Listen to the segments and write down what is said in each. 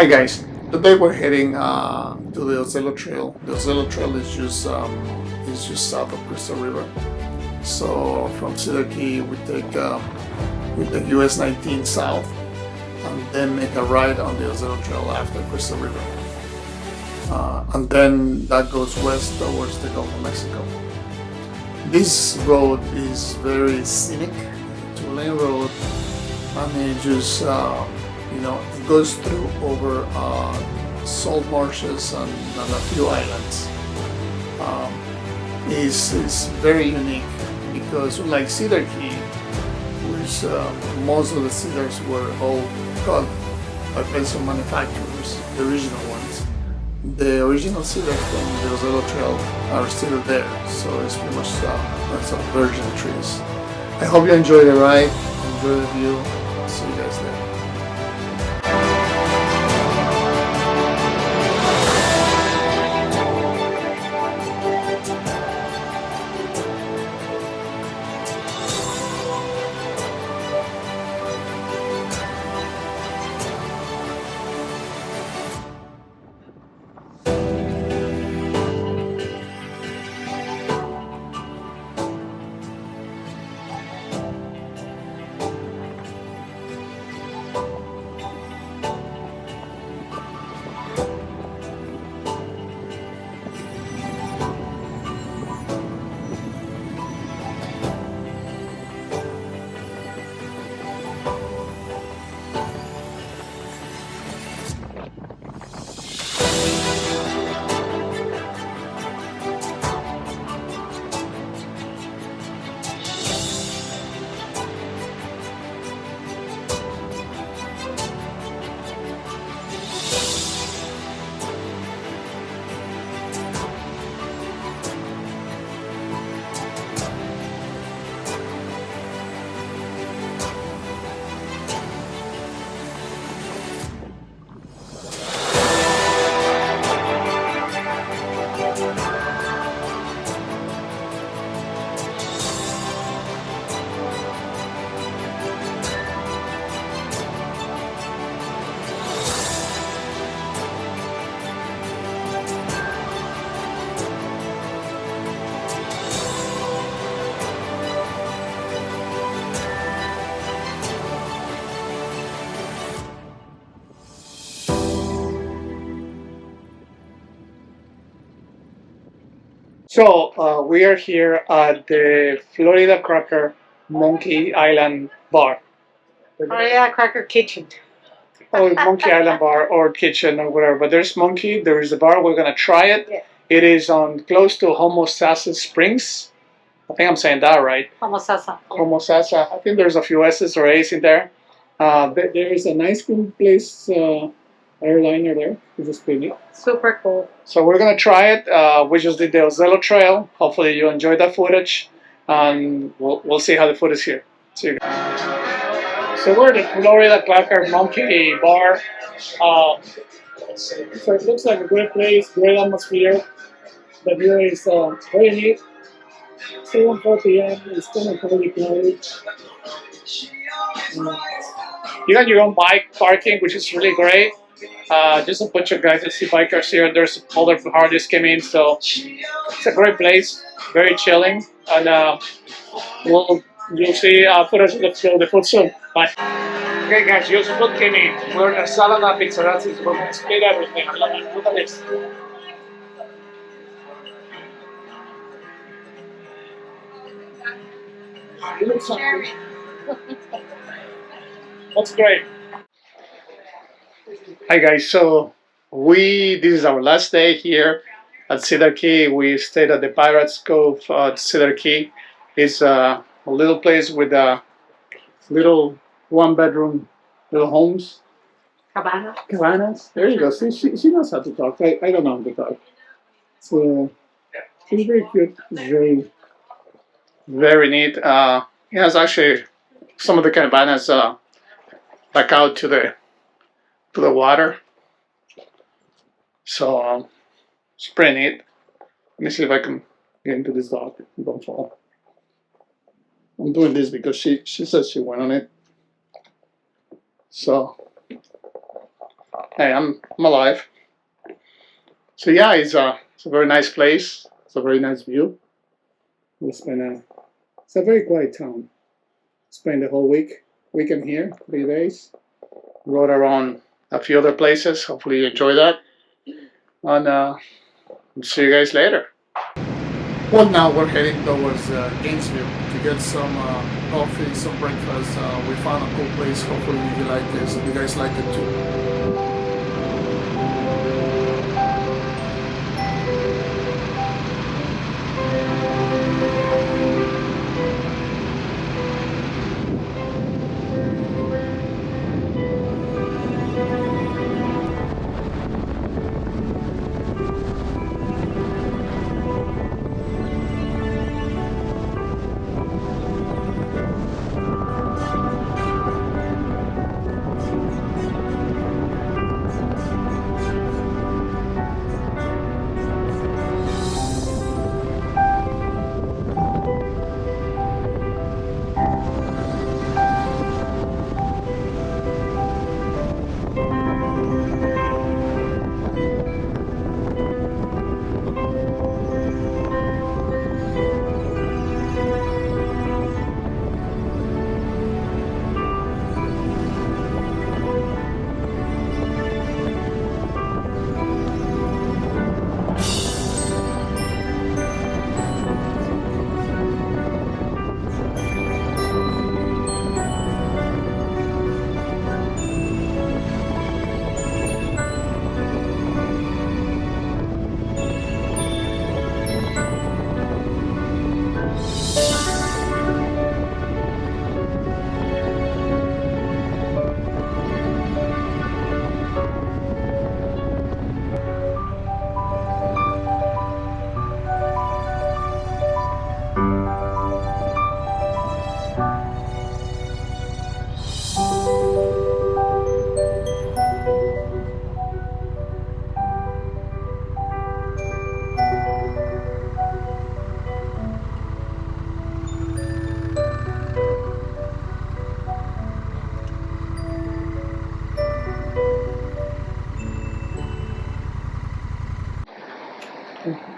Hi guys, today we're heading to the Ozello Trail. The Ozello Trail is just south of Crystal River. So from Cedar Key we take US 19 south and then make a right on the Ozello Trail after Crystal River. And then that goes west towards the Gulf of Mexico. This road is very scenic, two-lane road, and it just it goes through over salt marshes and a few islands. Is very unique because unlike Cedar Key, which most of the cedars were all cut by pencil manufacturers, the original ones. The original cedars from the Ozello Trail are still there, so it's pretty much lots of virgin trees. I hope you enjoy the ride, enjoy the view. See you guys there. So we are here at the Florida Cracker Monkey Island Bar. Florida Cracker Kitchen. Oh, Monkey Island Bar or kitchen or whatever. But there's Monkey, there is the bar. We're gonna try it. Yeah. It is on close to Homosassa Springs. I think I'm saying that right. Homosassa. Homosassa. I think there's a few S's or A's in there. There is an ice cream place airliner there. It's just pretty neat. Super cool. So we're gonna try it. We just did the Ozello Trail. Hopefully you enjoyed that footage, and we'll see how the food is here. See you guys. So we're at the Florida Cracker Monkey Bar. So it looks like a great place, great atmosphere. The view is very neat. 7:04 p.m. It's kind of fully closed. You got your own bike parking, which is really great. Just a bunch of guys that see bikers here. There's other artists came in, so it's a great place, very chilling, and you'll see footage of the food soon. Bye. Okay, guys, your food came in. We're in a salad pizza. That's it. We're gonna split everything. I love it. Look at this. You look something. That's great. Hi guys, so this is our last day here at Cedar Key. We stayed at the Pirates Cove at Cedar Key. It's a little place with little one-bedroom little homes. Cabanas. There you go. See, she knows how to talk. I don't know how to talk. So she's very cute. Very, very neat. It has actually some of the cabanas back out to the water. So it's pretty neat. Let me see if I can get into this dog. Don't fall. I'm doing this because she says she went on it. So Hey, I'm alive. So yeah, it's a very nice place. It's a very nice view. It's a very quiet town. Spent the whole weekend here, 3 days. Rode around a few other places. Hopefully you enjoy that. And see you guys later. Well, now we're heading towards Gainesville to get some coffee, some breakfast. We found a cool place. Hopefully you like this. You guys like it too.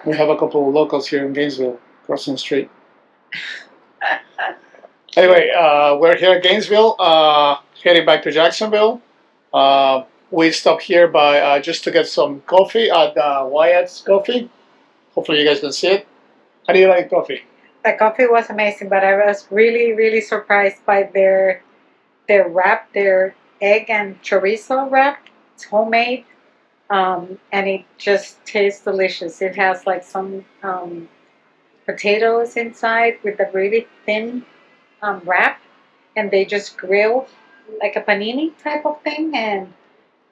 We have a couple of locals here in Gainesville, crossing the street. Anyway, we're here at Gainesville, heading back to Jacksonville. We stopped here by just to get some coffee at Wyatt's Coffee. Hopefully, you guys can see it. How do you like coffee? The coffee was amazing, but I was really, really surprised by their wrap, their egg and chorizo wrap. It's homemade, and it just tastes delicious. It has like some potatoes inside with a really thin wrap, and they just grill like a panini type of thing, and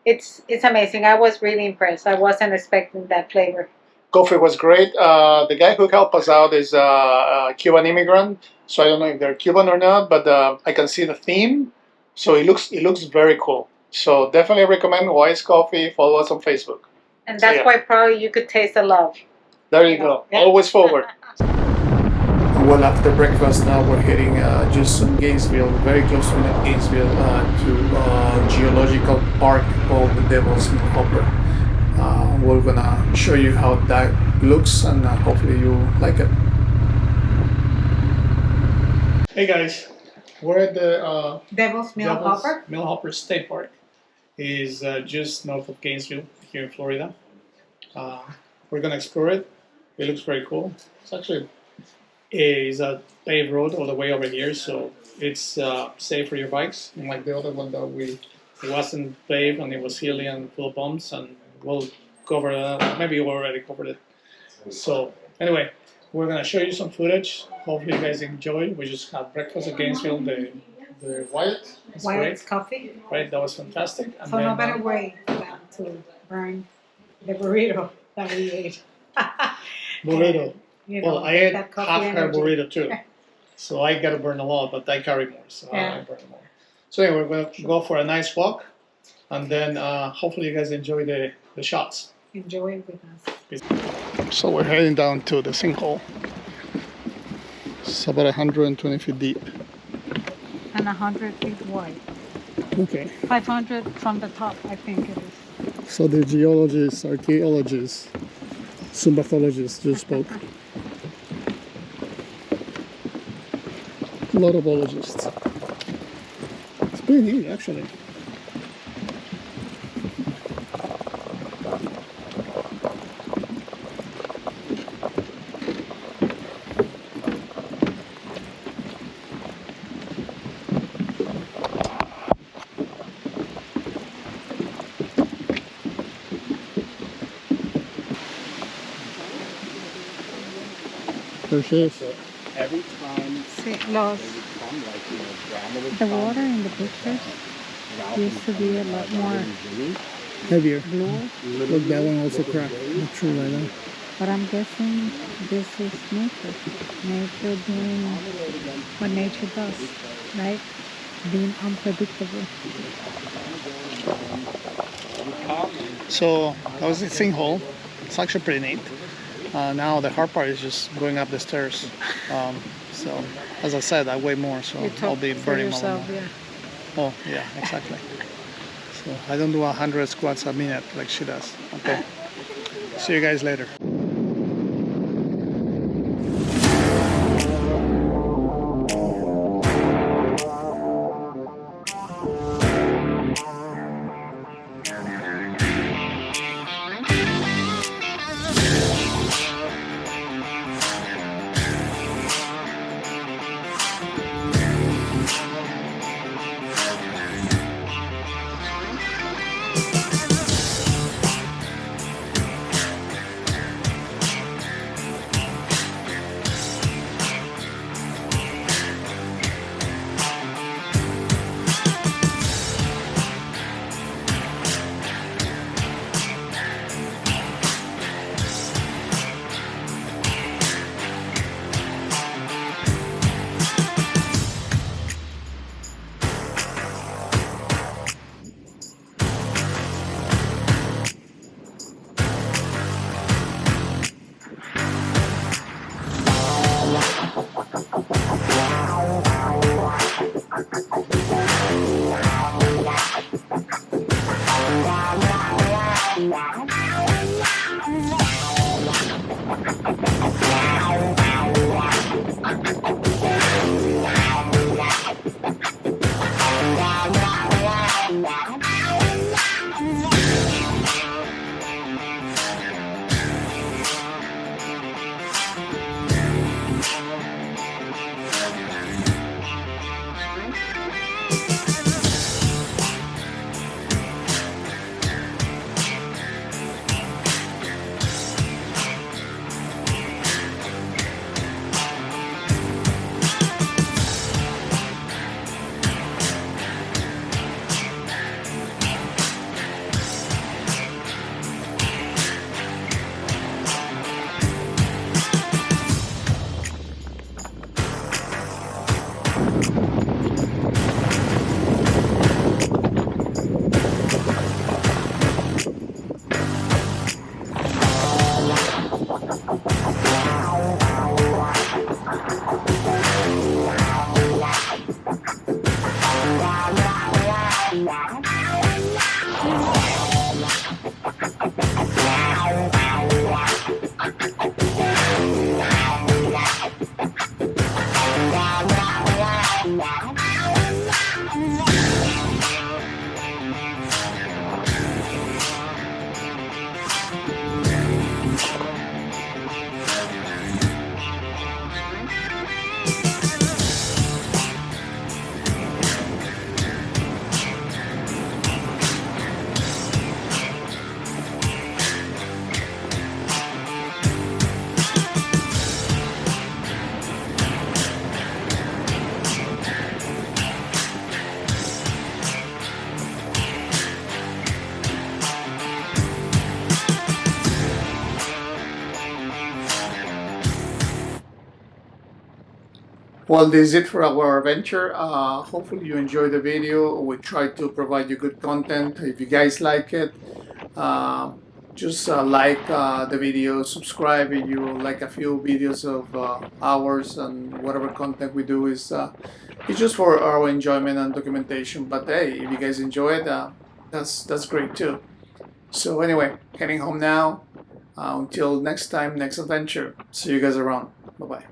it's amazing. I was really impressed. I wasn't expecting that flavor. Coffee was great. The guy who helped us out is a Cuban immigrant, so I don't know if they're Cuban or not, but I can see the theme, so it looks very cool. So definitely recommend Wise Coffee. Follow us on Facebook. And that's why probably you could taste the love. There you go. Yeah. Always forward. Well, after breakfast, now we're heading just in Gainesville, very close to Gainesville, to a geological park called the Devil's Hopper. We're gonna show you how that looks, and hopefully you like it. Hey guys, we're at the Devil's Mill Hopper. Mill Hopper State Park. It is just north of Gainesville, here in Florida. We're gonna explore it. It looks very cool. It's actually is a paved road all the way over here, so it's safe for your bikes. Unlike the other one that it wasn't paved and it was hilly and full of bumps, and we'll cover that. Maybe you already covered it. So anyway, we're gonna show you some footage. Hopefully you guys enjoy. We just had breakfast at Gainesville. The Wyatt. Wyatt's Coffee. Right, that was fantastic. And So no better way to burn the burrito that we ate. Burrito. You know, Well, I ate that coffee half her energy. burrito too, so I gotta burn a lot, but I carry more, so Yeah. I burn more. So anyway, we're gonna go for a nice walk, and then hopefully you guys enjoy the shots. Enjoy it with us. So we're heading down to the sinkhole. It's about 120 feet deep. And 100 feet wide. Okay. 500 from the top, I think it is. So the geologists, archaeologists, sumbathologists just spoke. A lot of ologists. It's pretty neat, actually. There she is. So every time See, they Los, would come, like, you know, grandma would the come, water in the pictures Ralph used would to be a come, lot Robert more and Jimmy. Heavier. blue, Look, that one also cracked. Not true right now. but I'm guessing this is nature. Nature doing what nature does, right? Being unpredictable. So that was the sinkhole. It's actually pretty neat. Now the hard part is just going up the stairs. So as I said, I weigh more, so You I'll talk be for burning more. yourself, yeah. Oh yeah, exactly. So I don't do 100 squats a minute like she does. Okay. See you guys later. Well, this is it for our adventure. Hopefully you enjoyed the video. We tried to provide you good content. If you guys like it, just like the video, subscribe if you like a few videos of ours, and whatever content we do is it's just for our enjoyment and documentation. But hey, if you guys enjoy it, that's great too. So anyway, heading home now. Until next time, next adventure. See you guys around. Bye bye.